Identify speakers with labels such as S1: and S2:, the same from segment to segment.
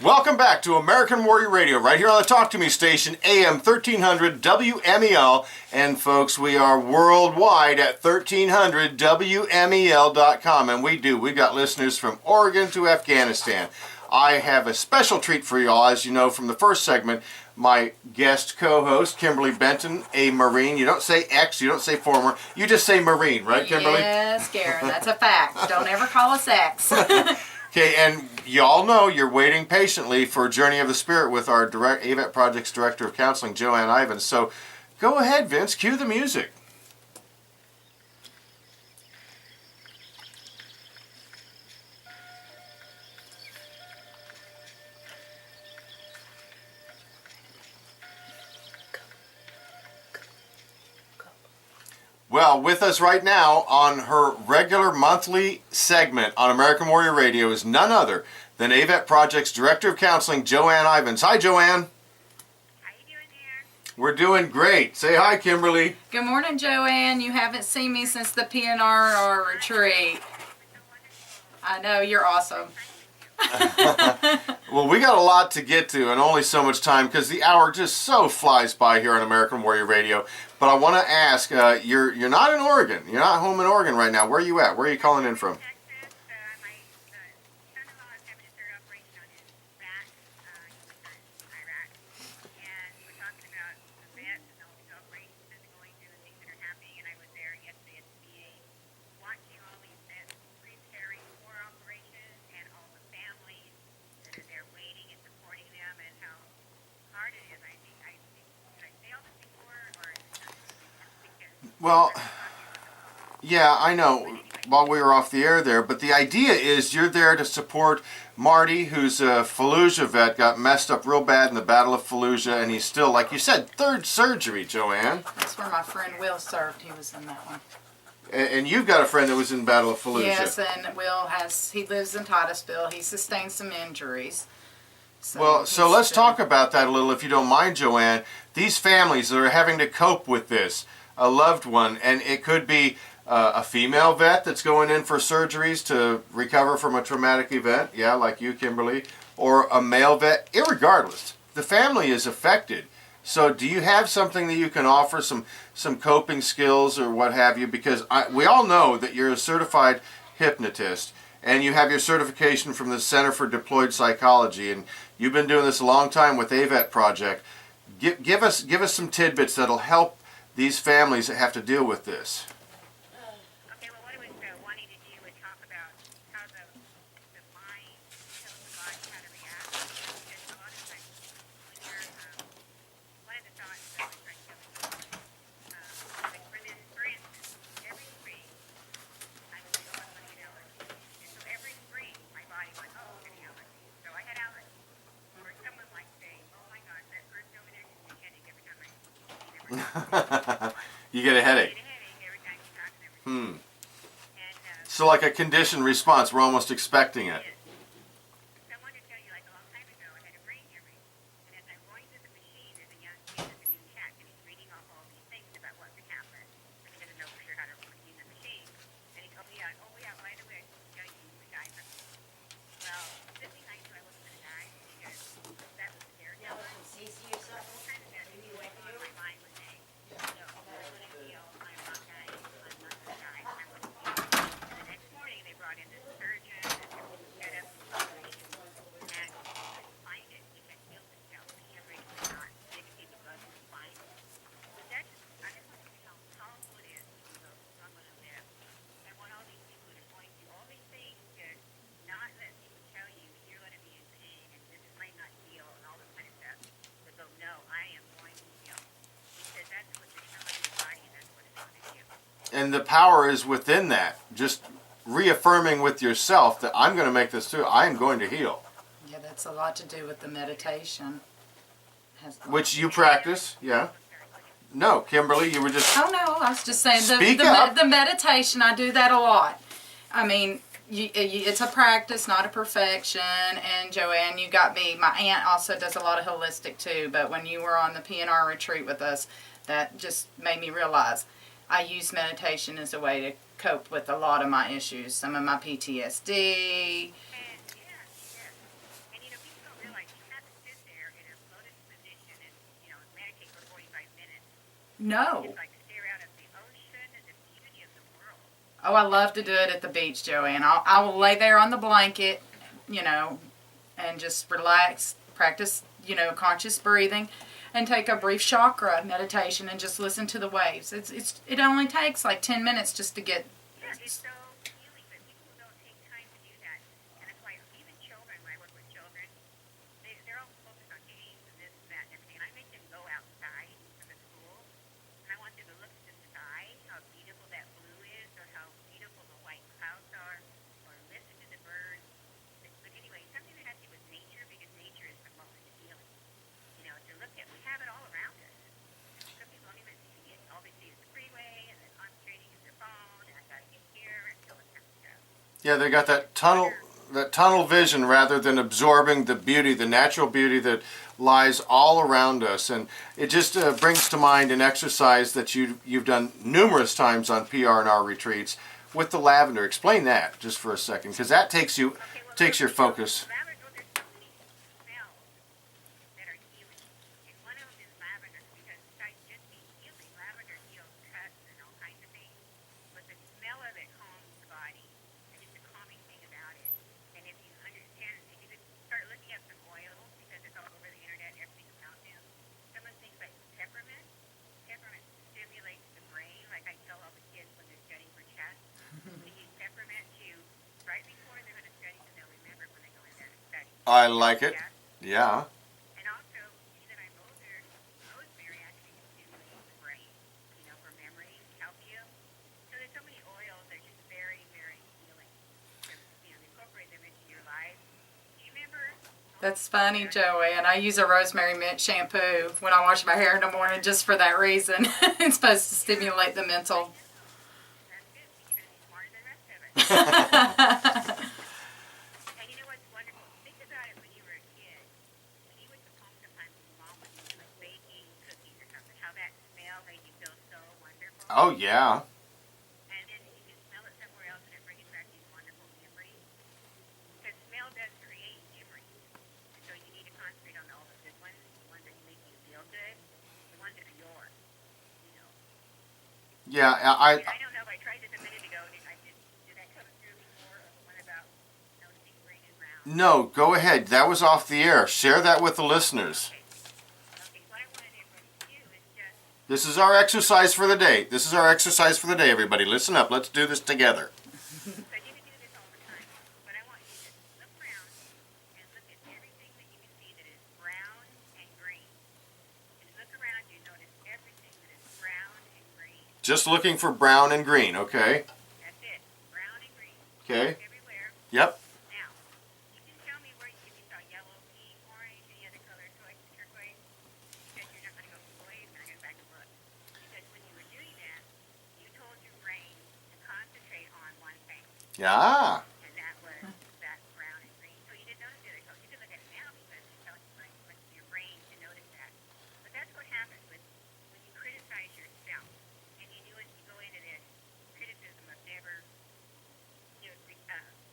S1: Welcome back to American Warrior Radio, right here on the Talk to Me station, AM 1300 WMEL. And folks, we are worldwide at 1300WMEL.com. And we've got listeners from Oregon to Afghanistan. I have a special treat for y'all, as you know from the first segment. My guest co-host, Kimberly Benton, a Marine. You don't say ex, you don't say former, you just say Marine, right, Kimberly?
S2: Yes, Garen, that's a fact. Don't ever call us ex.
S1: Okay, and y'all know you're waiting patiently for Journey of the Spirit with our AVET Project's Director of Counseling, Joanne Ivens. So go ahead, Vince, cue the music. Well, with us right now on her regular monthly segment on American Warrior Radio is none other than AVET Project's Director of Counseling, Joanne Ivens. Hi, Joanne.
S3: How you doing there?
S1: We're doing great. Say hi, Kimberly.
S2: Good morning, Joanne. You haven't seen me since the PNR retreat. I know, you're awesome.
S1: Well, we got a lot to get to and only so much time because the hour just so flies by here on American Warrior Radio. But I want to ask, you're not in Oregon. You're not home in Oregon right now. Where are you at? Where are you calling in from?
S3: Texas. My son-in-law is having a third operation on his back. He was hurt in Iraq. And we're talking about the vet and all these operations that they're going through and things that are happening. And I was there yesterday at the VA watching all these vets preparing for operations and all the families that are there waiting and supporting them and how hard it is. Did I say all this before? Or
S1: Well, yeah, I know while we were off the air there, but the idea is you're there to support Marty, who's a Fallujah vet, got messed up real bad in the Battle of Fallujah, and he's still, like you said, third surgery, Joanne.
S2: That's where my friend Will served. He was in that one.
S1: And you've got a friend that was in Battle of Fallujah.
S2: Yes, and Will he lives in Titusville. He sustained some injuries.
S1: So let's talk about that a little, if you don't mind, Joanne. These families that are having to cope with this, a loved one, and it could be a female vet that's going in for surgeries to recover from a traumatic event, yeah, like you, Kimberly, or a male vet. Irregardless, the family is affected. So do you have something that you can offer, some coping skills or what have you? Because we all know that you're a certified hypnotist, and you have your certification from the Center for Deployed Psychology, and you've been doing this a long time with AVET Project. Give us some tidbits that'll help these families that have to deal with this.
S3: okay, well, what I was wanting to do was talk about how the mind tells the body how to react. Because a lot of times when you're, one of the thoughts that I was trying to tell you, like for instance, every spring, I would say, oh, I'm going to get allergies. And so every spring, my body went, oh, I'm going to get allergies. So I had allergies. Or someone might say, oh my gosh, that person over there gives me a headache every time I
S1: You get a headache. So like a conditioned response, we're almost expecting it.
S3: I wanted to tell you, like a long time ago, I had a brain hemorrhage, and as I'm going through the machine, there's a young kid with a new tech, and he's reading off all these things about what could happen, but he doesn't know for sure how to use the machine. And he told me, by the way, I should tell you, you would die from this. Well, this thing I knew I wasn't going to die because that was scary. Now, what kind of that going on my mind was saying, no, I'm going to heal, I'm not dying, I'm not going to die, I'm going to heal. And the next morning, they brought in this surgeon, and there was a setup, and he couldn't find it. He had healed himself. The hemorrhage was not nicotine, the blood was fine. But that's just, I just want you to know how powerful it is to know I'm going to live. I want all these people that are going through all these things to not let people tell you you're going to be in pain and this might not heal and all this kind of stuff. But go, no, I am going to heal. Because that's what you're telling your body and that's what it's going to do.
S1: And the power is within that. Just reaffirming with yourself that I'm going to make this through. I am going to heal.
S2: Yeah, that's a lot to do with the meditation.
S1: Which you practice, yeah. No, Kimberly, you were just...
S2: Oh, no, I was just saying
S1: Speak up.
S2: the meditation, I do that a lot. I mean, it's a practice, not a perfection. And Joanne, you got me. My aunt also does a lot of holistic too, but when you were on the PNR retreat with us, that just made me realize I use meditation as a way to cope with a lot of my issues, some of my PTSD.
S3: And, yeah. And, you know, people don't realize
S2: No.
S3: Just like stare out at the ocean and the beauty of the world.
S2: Oh, I love to do it at the beach, Joanne. I will lay there on the blanket, and just relax, practice, conscious breathing, and take a brief chakra meditation and just listen to the waves. It only takes like 10 minutes just to get.
S3: Yeah, it's so healing, but people don't take time to do that. And that's why even children, when I work with children, they're all focused on games and this and that and everything. And I make them go outside to the school, and I want them to look at the sky, how beautiful that blue is, or how beautiful the white clouds are, or listen to the birds. But anyway, something that has to do with nature, because nature is the most healing. To look at, we have it all around us. Some people don't even see it. All they see is the freeway, and then concentrating on their phone, and I gotta get here, and all this kind of stuff.
S1: Yeah, they got that tunnel vision rather than absorbing the beauty, the natural beauty that lies all around us. And it just brings to mind an exercise that you've done numerous times on PR&R retreats with the lavender. Explain that just for a second, because that takes your focus.
S3: Lavender, there's so many smells that are healing. And one of them is lavender, because besides just being healing, lavender heals cuts and all kinds of things. But the smell of it calms the body. And it's a calming thing about it. And if you understand, if you just start looking up some oils, because it's all over the internet, everything's out now. Some of the things like peppermint stimulates the brain. Like I tell all the kids when they're studying for tests, they use peppermint to, right before they're going to study, so they'll remember when they go in there to study.
S1: I like it. Yeah.
S3: And also, see that I'm older, rosemary actually stimulates the brain, for memory, help you. So there's so many oils that are just very, very healing. So, incorporate them into your life. Do you remember?
S2: That's funny, Joanne. I use a Rosemary Mint shampoo when I wash my hair in the morning just for that reason. It's supposed to stimulate the mental.
S3: That's good. You're going to be smarter than the rest of it. And you know what's wonderful? Think about it when you were a kid. When you would come home sometimes and mom would do like baking, cookies or something, how that smell made you feel so wonderful.
S1: Oh, yeah.
S3: And then you can smell it somewhere else and it brings back these wonderful memories. Because smell does create memories. And so you need to concentrate on all the good ones, the ones that make you feel good, the ones that are yours.
S1: Yeah,
S3: And I don't know if I tried this a minute ago. Did that come through before, or the one about noticing green and brown?
S1: No, go ahead. That was off the air. Share that with the listeners.
S3: Okay, what I wanted everybody to do is just,
S1: This is our exercise for the day. This is our exercise for the day, everybody. Listen up. Let's do this together.
S3: so you can do this all the time, but I want you to just look around and look at everything that you can see that is brown and green. And look around, you notice everything that is brown and green.
S1: Just looking for brown and green, okay?
S3: That's it, brown and green.
S1: Okay.
S3: Everywhere.
S1: Yep.
S3: Now, you can tell me where if you saw yellow, pink, orange, any other color, turquoise, because you're not going to go boys, and I'm going to back and look. Because when you were doing that, you told your brain to concentrate on one thing,
S1: Yeah.
S3: and that was that brown and green. So you didn't notice the other color. You can look at it now because it's telling your brain to notice that. But that's what happens when you criticize yourself, and you knew as you go into this criticism of never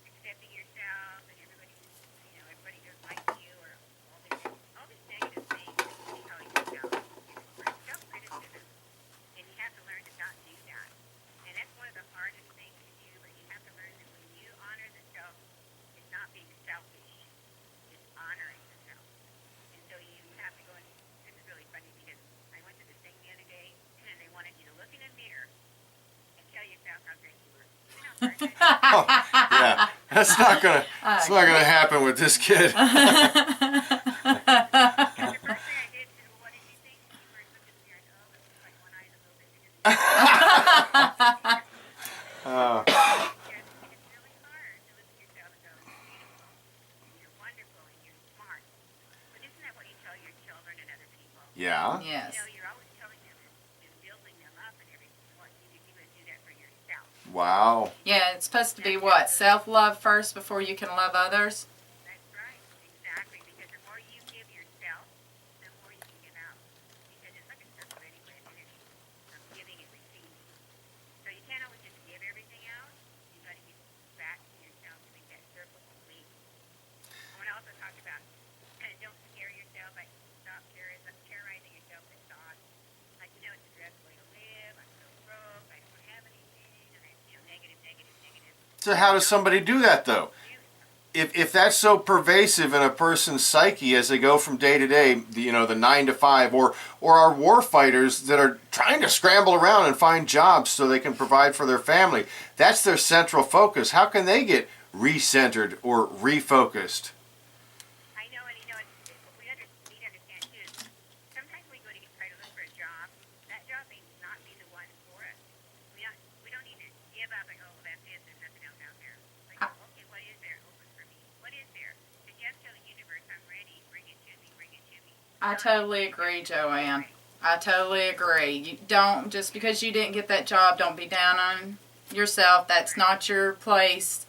S3: accepting yourself, and everybody just likes you, or all these negative things that you tell yourself. It's self-criticism, and you have to learn to not do that. And that's one of the hardest things to do, but you have to learn that when you honor the self, it's not being selfish, it's honoring the self. And so you have to go, and this is really funny because I went to this thing the other day, and they wanted you to look in a mirror and tell yourself how great you were. You know how hard that is?
S1: Oh, yeah. That's not gonna. It's not gonna happen with this kid.
S3: And the first thing I did is, well, what did you think? You were looking in the mirror, oh, it looks like one eye's a little bit bigger than the other. And it's really hard to look at yourself and go, you're beautiful, and you're wonderful, and you're smart. But isn't that what you tell your children and other people?
S1: Yeah.
S2: Yes.
S3: You're always telling them and building them up and everything. What you need to do is do that for yourself.
S1: Wow.
S2: Yeah, it's supposed to be what? Self-love first before you can love others?
S3: That's right, exactly. Because the more you give yourself, the more you can give out. Because it's like a circle anyway, of energy of giving and receiving. So you can't always just give everything out. You got to give back to yourself to make that circle complete. I want to also talk about don't scare yourself. Like stop terrorizing yourself with thoughts. Like it's stressful.
S1: So how does somebody do that though? If that's so pervasive in a person's psyche as they go from day to day, the 9 to 5, or our war fighters that are trying to scramble around and find jobs so they can provide for their family, that's their central focus. How can they get recentered or refocused?
S3: I know, and what we need to understand too. Sometimes we go to try to look for a job. That job may not be the one for us. We don't need to give up and go, well, that's it. There's nothing else out there. Like, okay, what is there open for me? What is there? To just tell the universe, I'm ready. Bring it to me. Bring it to me.
S2: I totally agree, Joanne. I totally agree. You don't, just because you didn't get that job, don't be down on yourself. That's not your place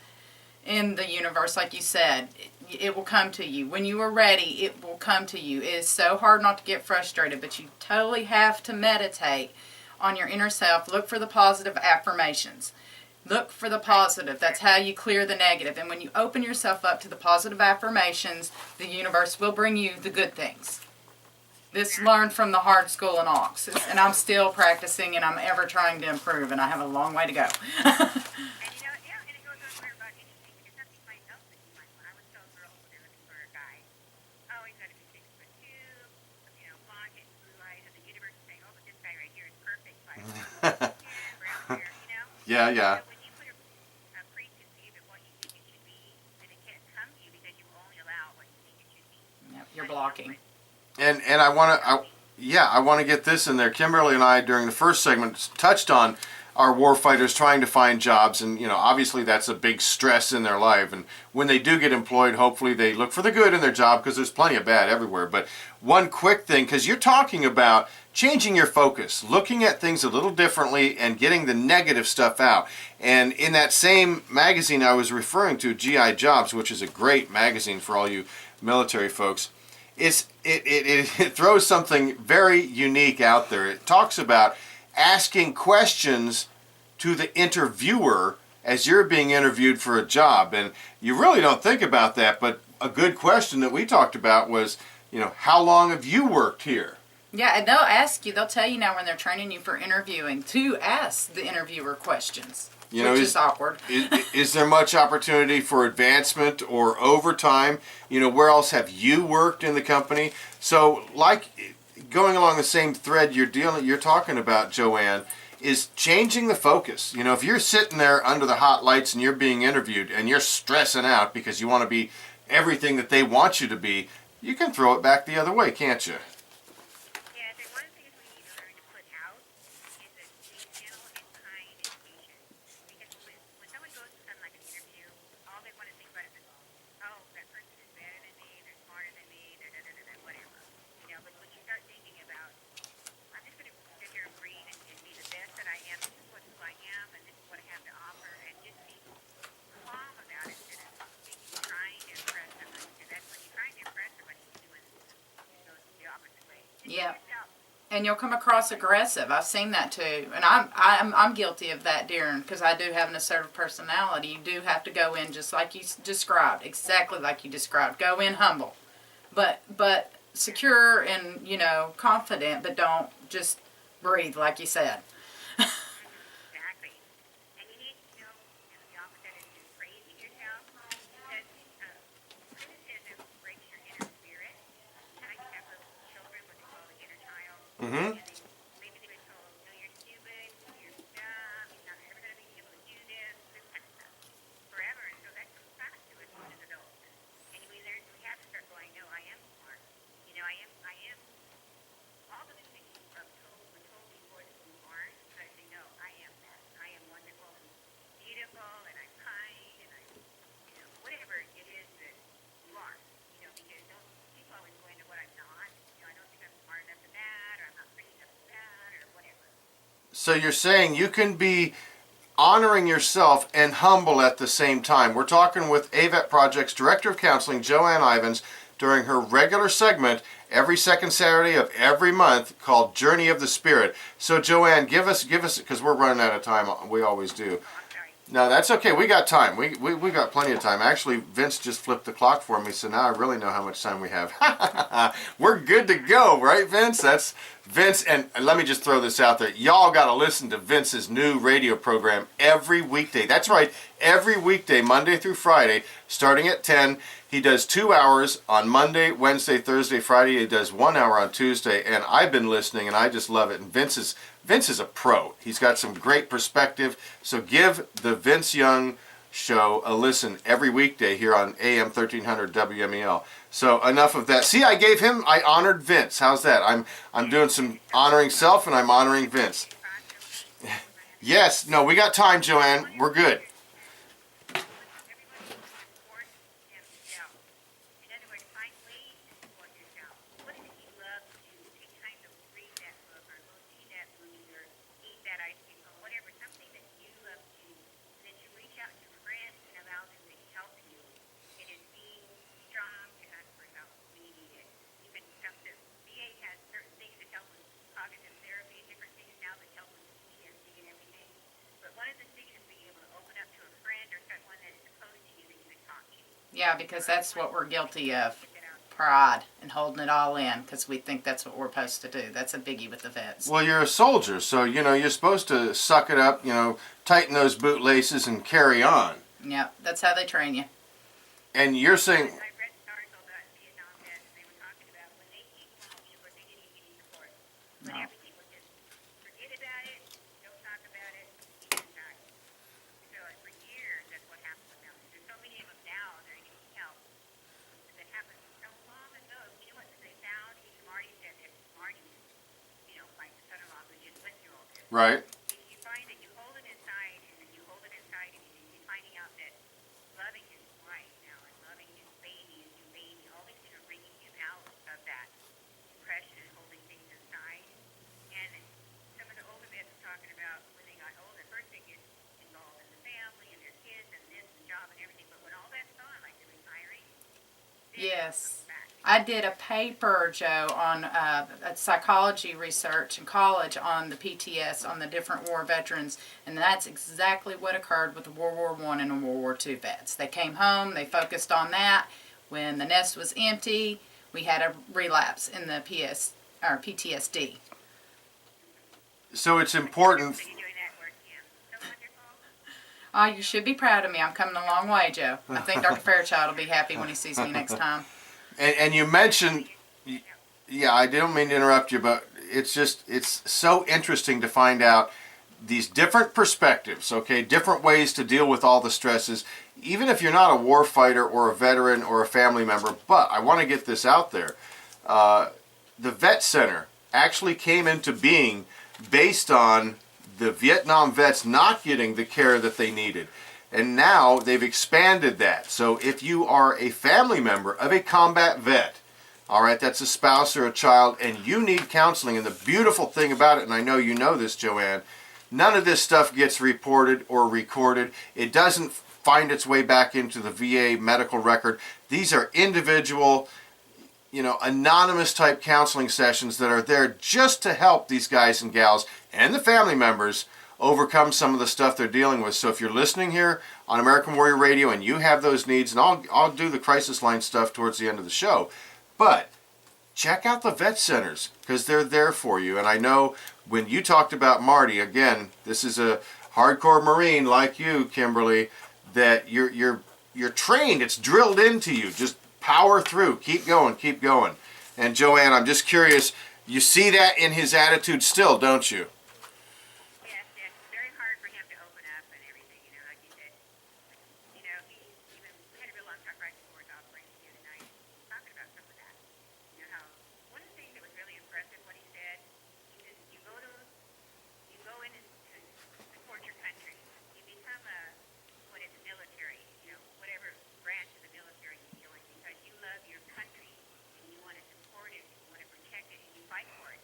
S2: in the universe, like you said. It will come to you. When you are ready, it will come to you. It is so hard not to get frustrated, but you totally have to meditate on your inner self. Look for the positive affirmations. Look for the positive. That's how you clear the negative. And when you open yourself up to the positive affirmations, the universe will bring you the good things. This learned from the hard school in Ox, and I'm still practicing, and I'm ever trying to improve, and I have a long way to go.
S3: And and it goes on about anything, because nothing might else that you might want. I was telling girls when they're looking for a guy, oh, he's got to be 6'2", blonde, and blue eyes, and the universe is saying, oh, but this guy right here is perfect. 5'10", brown hair,
S1: Yeah, yeah.
S3: So when you put a preconceived of what you think it should be, then it can't come to you because you only allow what you think it should be.
S2: Yep, you're blocking.
S1: And I want to get this in there. Kimberly and I, during the first segment, touched on our warfighters trying to find jobs, and obviously that's a big stress in their life. And when they do get employed, hopefully they look for the good in their job, because there's plenty of bad everywhere. But one quick thing, because you're talking about changing your focus, looking at things a little differently, and getting the negative stuff out. And in that same magazine I was referring to, GI Jobs, which is a great magazine for all you military folks, it throws something very unique out there. It talks about asking questions to the interviewer as you're being interviewed for a job. And you really don't think about that, but a good question that we talked about was, how long have you worked here?
S2: Yeah, and they'll ask you, they'll tell you now when they're training you for interviewing to ask the interviewer questions, which is awkward.
S1: Is there much opportunity for advancement or overtime? Where else have you worked in the company? So, like, going along the same thread you're talking about, Joanne, is changing the focus. If you're sitting there under the hot lights and you're being interviewed and you're stressing out because you want to be everything that they want you to be, you can throw it back the other way, can't you?
S3: Yeah, and one of the things we need to learn to put out is that being gentle and kind and patient. Because when someone goes to something like an interview, all they want to think about is, oh, that person is better than me, they're smarter than me, whatever. But when you start thinking about, I'm just going to sit here and breathe and be the best that I am, this is who I am, and this is what I have to offer, and just be calm about it instead of thinking, trying to impress somebody. Because that's when you're trying to impress somebody, you're doing the opposite way.
S2: Yeah. And you'll come across aggressive. I've seen that too, and I'm guilty of that, Darren, because I do have an assertive personality. You do have to go in just like you described, exactly like you described. Go in humble, but secure and confident, but don't just breathe like you said.
S3: Exactly. And you need to know the opposite is praising yourself, because criticism breaks your inner spirit. You have little children, what they call the inner child.
S1: Mm-hmm.
S3: Maybe they've been told, no, you're stupid, you're dumb, you're not ever going to be able to do this kind of stuff, forever. And so that comes back to us as adults. And we have to start going, no, I am smart. I am all the things that were told before that you aren't. But I say, no, I am that. I am wonderful and beautiful, and I'm kind, and I'm, whatever it is that you are. Because people always go into what I'm not. I don't think I'm smart enough for that, or I'm not pretty enough for that, or whatever.
S1: So you're saying you can be honoring yourself and humble at the same time. We're talking with AVET Project's Director of Counseling, Joanne Ivens, during her regular segment every second Saturday of every month called Journey of the Spirit. So Joanne, give us, because we're running out of time. We always do.
S3: Oh, I'm sorry.
S1: No, that's okay. We got time. We got plenty of time. Actually, Vince just flipped the clock for me, so now I really know how much time we have. We're good to go, right, Vince? That's Vince. And let me just throw this out there. Y'all got to listen to Vince's new radio program every weekday. That's right, every weekday, Monday through Friday, starting at 10. He does 2 hours on Monday, Wednesday, Thursday, Friday. He does 1 hour on Tuesday. And I've been listening, and I just love it. And Vince is a pro. He's got some great perspective. So give the Vince Young Show a listen every weekday here on AM 1300 WMEL. So enough of that. See, I honored Vince. How's that? I'm doing some honoring self, and I'm honoring Vince. Yes. No, we got time, Joanne. We're good.
S3: Cognitive therapy, different things now that help with PTSD and everything. But one of the things is being able to open up to a friend or someone that is opposed to you that you can talk to.
S2: Yeah, because that's what we're guilty of. Pride and holding it all in because we think that's what we're supposed to do. That's a biggie with the vets.
S1: Well, you're a soldier, so, you're supposed to suck it up, tighten those bootlaces and carry on.
S2: Yeah, that's how they train you.
S1: And you're saying...
S3: I read an article about Vietnam vets, and they were talking about when they came home, where they didn't get any support. But everything was just, forget about it, don't talk about it, you just die. So for years, that's what happened with them. There's so many of them now that are getting help. That happened so long ago. You know what they found? Even Marty said that Marty, my son-in-law who just went through all this.
S1: Right.
S3: If you find that you hold it inside, and then you hold it inside, and you're finding out that loving his wife now, and loving his baby, and your baby, all these things are bringing him out of that depression and holding things inside. And some of the older vets were talking about when they got older, first they get involved in the family and their kids and this and job and everything, but when all that's gone, like the retiring,
S2: Yes. I did a paper, Joe, on psychology research in college on the PTS, on the different war veterans, and that's exactly what occurred with the World War I and the World War II vets. They came home, they focused on that. When the nest was empty, we had a relapse in the PTSD.
S1: So it's important...
S3: you're doing that work, Kim. So wonderful.
S2: Oh, you should be proud of me. I'm coming a long way, Joe. I think Dr. Fairchild will be happy when he sees me next time.
S1: And you mentioned, yeah, I didn't mean to interrupt you, but it's so interesting to find out these different perspectives, okay, different ways to deal with all the stresses, even if you're not a war fighter or a veteran or a family member. But I want to get this out there. The Vet Center actually came into being based on the Vietnam vets not getting the care that they needed. And now they've expanded that. So if you are a family member of a combat vet, all right, that's a spouse or a child, and you need counseling, and the beautiful thing about it, and I know you know this, Joanne, none of this stuff gets reported or recorded. It doesn't find its way back into the VA medical record. These are individual, anonymous type counseling sessions that are there just to help these guys and gals and the family members overcome some of the stuff they're dealing with. So if you're listening here on American Warrior Radio and you have those needs, and I'll do the crisis line stuff towards the end of the show, but check out the vet centers because they're there for you. And I know when you talked about Marty, again, this is a hardcore Marine like you, Kimberly, that you're trained, it's drilled into you. Just power through, keep going, keep going. And Joanne, I'm just curious, you see that in his attitude still, don't you?
S3: Yes, it's very hard for him to open up and everything, like you said. He even, we had a real long talk right before his operation the other night, talking about some of that. How, one of the things that was really impressive, what he said, you go in and to support your country. You become what is the military, whatever branch of the military you join, because you love your country, and you want to support it, you want to protect it, and you fight for it.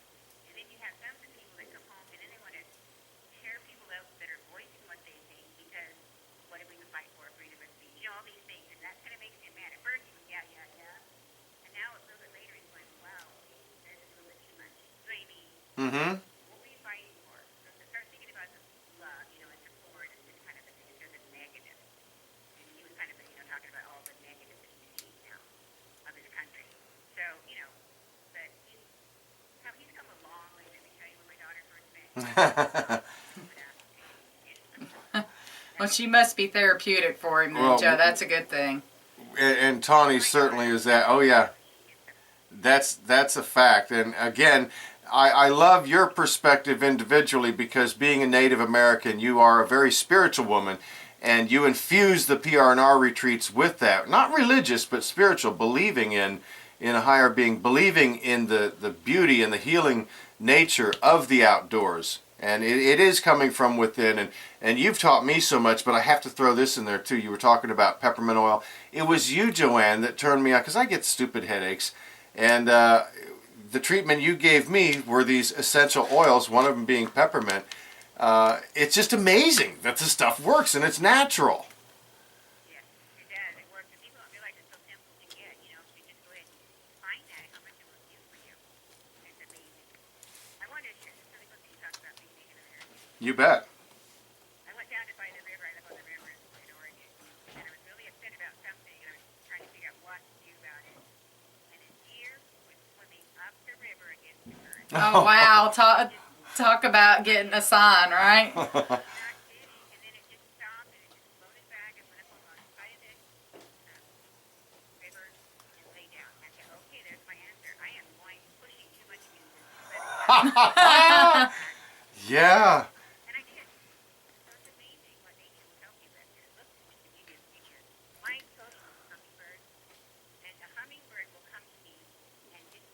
S3: And then you have some people that come home, and then they want to tear people out that are voicing what they think, because what are we going to fight for? Freedom of speech, all these things, and that kind of makes him mad. At first, he was, yeah. And now, a little bit later, he's going, wow, this is a little bit too much. So, I mean, what were you fighting for? So to start thinking about the love, and support, and kind of the things, because
S2: Well, she must be therapeutic for him, then,
S1: Well,
S2: Joe. That's a good thing.
S1: And Tawny certainly is that. Oh yeah, that's a fact. And again, I love your perspective individually, because being a Native American, you are a very spiritual woman, and you infuse the PRNR retreats with that. Not religious, but spiritual, believing in a higher being, believing in the beauty and the healing nature of the outdoors. And it is coming from within. And you've taught me so much, but I have to throw this in there too. You were talking about peppermint oil. It was you, Joanne, that turned me on, because I get stupid headaches. And the treatment you gave me were these essential oils, one of them being peppermint. It's just amazing that the stuff works, and it's natural.
S3: Yes, it does. It works. And people don't realize it's so simple to get. You know, if you just go ahead and find that, how much it will do for you. It's amazing. I wanted to share this really quickly. You talked about being Native American.
S1: You bet.
S3: I went down to by the river. I live on the river in Oregon. And I was really upset about something. And I was trying to figure out what to do about it. And a deer was swimming up the river against the current.
S2: Oh, wow. Talk about getting a sign, right?
S3: Not kidding. And then it just stopped and it just floated back and went up on the side of the river and lay down. I said, okay, there's my answer. I am going pushing too much music.
S1: Yeah.
S3: And I did. So it's amazing what nature will help you with. And look at me, you just picture. My social hummingbird, and a hummingbird will come to me and just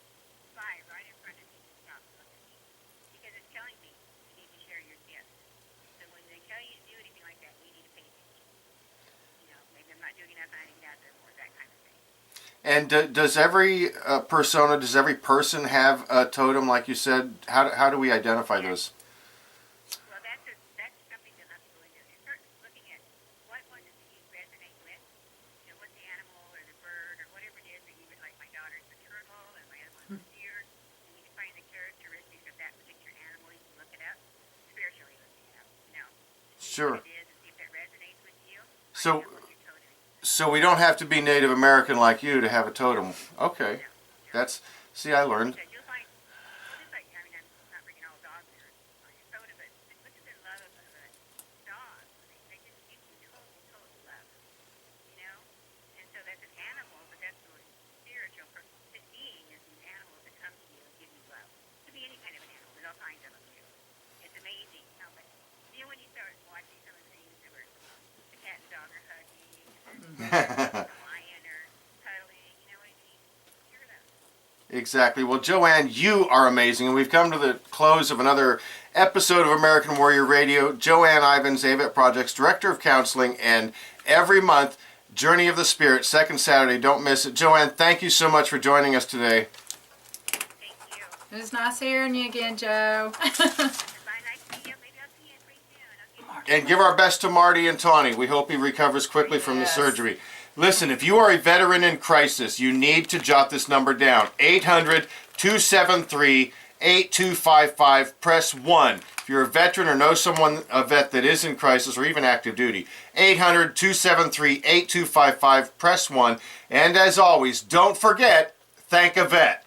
S3: fly right in front of me and stop and look at me. Because it's telling me you need to share your gift. So when they tell you to do anything like that, you need to pay attention. You know, maybe I'm not doing enough, I need to out there more, that kind of thing.
S1: And does every persona, does every person have a totem, like you said? How do we identify those?
S3: Well, that's something that I'm going to start looking at. What one does you resonate with? You know, what the animal or the bird or whatever it is that you would like. My daughter's the turtle and my other one's the deer. And you can find the characteristics of that particular animal. You can look it up, spiritually looking it up. You know, see
S1: Sure.
S3: what it is and see if that resonates with you.
S1: So-
S3: Find out what your totem is.
S1: So we don't have to be Native American like you to have a totem. Okay. That's, see, I learned.
S3: Because you'll find, just like, I mean, I'm not bringing all dogs here on your soda, but look at the love of a dog. They just give you total love, you know? And so that's an animal, but that's the spiritual being is an animal that comes to you and gives you love. It could be any kind of an animal. There's all kinds of them, too. It's amazing how much, you know, when you start watching some of the things that were, the cat and dog are hugging, or lion or cuddling, you know what I mean? Pure love.
S1: Exactly. Well, Joanne, you are amazing. And we've come to the close of another episode of American Warrior Radio. Joanne Ivens, AVET Projects, Director of Counseling, and every month, Journey of the Spirit, second Saturday. Don't miss it. Joanne, thank you so much for joining us today.
S3: Thank you.
S2: It was nice hearing you again, Joe.
S3: Bye, nice to meet you. Maybe I'll see you pretty soon. Okay.
S1: And give our best to Marty and Tawny. We hope he recovers quickly from the
S2: Yes.
S1: surgery. Listen, if you are a veteran in crisis, you need to jot this number down. 800-273-8255. Press 1. If you're a veteran or know someone, a vet that is in crisis or even active duty, 800-273-8255. Press 1. And as always, don't forget, thank a vet.